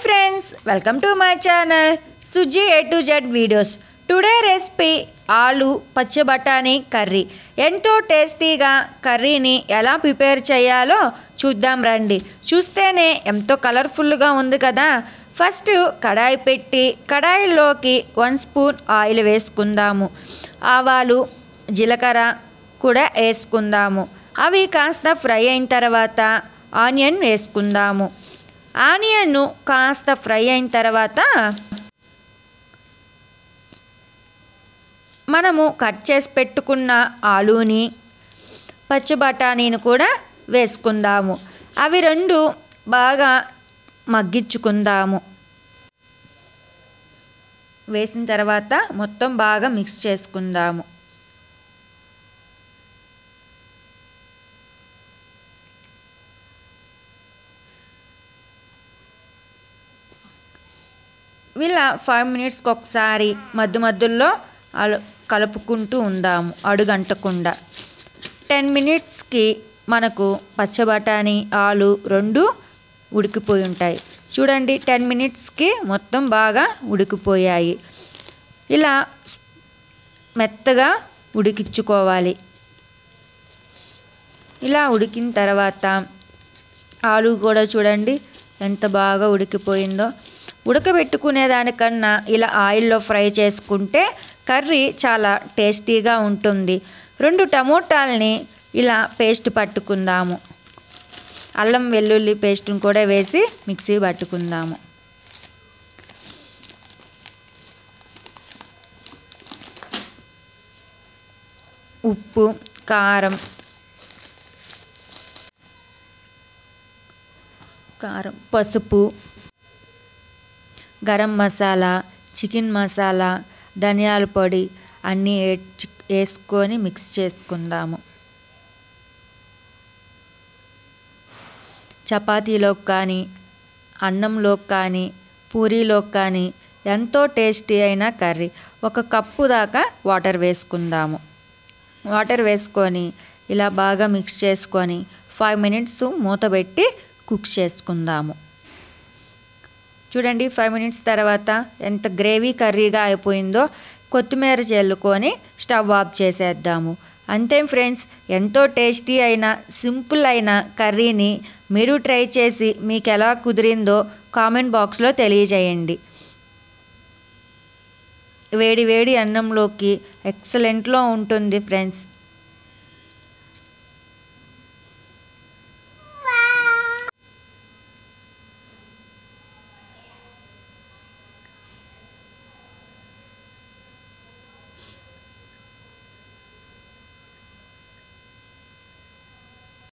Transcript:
friends, welcome to my channel Suji A to Z videos. Today recipe aloo పచ్చి బఠానీ curry. ఎంతో టేస్టీగా కర్రీని ఎలా ప్రిపేర్ చేయాలో చూద్దాం రండి. చూస్తేనే ఎంతో కలర్ఫుల్గా ఉంది కదా. ఫస్ట్ కడాయి పెట్టి కడాయిలోకి 1 స్పూన్ ఆయిల్ వేసుకుందాము. ఆవాలు జీలకర్ర కూడా వేసుకుందాము. అవి కాస్త ఫ్రై అయిన తర్వాత ఆనియన్ వేసుకుందాము. ఆనియన్ కాస్త ఫ్రై అయిన తర్వాత మనము కట్ చేసి పెట్టుకున్న ఆలూని పచ్చి బఠానీని కూడా వేసుకుందాము. అవి రెండు బాగా మగ్గించుకుందాము. వేసిన తర్వాత మొత్తం బాగా మిక్స్ చేసుకుందాము. ఇలా 5 మినిట్స్కి ఒకసారి మధ్య మధ్యలో కలుపుకుంటూ ఉందాము అడుగంటకుండా. 10 మినిట్స్కి మనకు పచ్చి బఠానీ ఆలు రెండు ఉడికిపోయి ఉంటాయి. చూడండి 10 మినిట్స్కి మొత్తం బాగా ఉడికిపోయాయి. ఇలా మెత్తగా ఉడికించుకోవాలి. ఇలా ఉడికిన తర్వాత ఆలు కూడా చూడండి ఎంత బాగా ఉడికిపోయిందో. ఉడకబెట్టుకునే దానికన్నా ఇలా ఆయిల్లో ఫ్రై చేసుకుంటే కర్రీ చాలా టేస్టీగా ఉంటుంది. 2 టమోటాలని ఇలా పేస్ట్ పట్టుకుందాము. అల్లం వెల్లుల్లి పేస్ట్ని కూడా వేసి మిక్సీ పట్టుకుందాము. ఉప్పు, కారం, పసుపు, గరం మసాలా, చికెన్ మసాలా, ధనియాల పొడి అన్నీ వేసుకొని మిక్స్ చేసుకుందాము. చపాతీలోకి కానీ అన్నంలోకి కానీ పూరీలోకి కానీ ఎంతో టేస్టీ అయిన కర్రీ. 1 కప్పు దాకా వాటర్ వేసుకుందాము. వాటర్ వేసుకొని ఇలా బాగా మిక్స్ చేసుకొని 5 మినిట్స్ మూత పెట్టి కుక్ చేసుకుందాము. చూడండి 5 మినిట్స్ తర్వాత ఎంత గ్రేవీ కర్రీగా అయిపోయిందో. కొత్తిమీర చల్లుకొని స్టవ్ ఆఫ్ చేసేద్దాము. అంతే ఫ్రెండ్స్, ఎంతో టేస్టీ అయిన సింపుల్ అయిన కర్రీని మీరు ట్రై చేసి మీకు ఎలా కుదిరిందో కామెంట్ బాక్స్లో తెలియజేయండి. వేడి వేడి అన్నంలోకి ఎక్సలెంట్లో ఉంటుంది ఫ్రెండ్స్.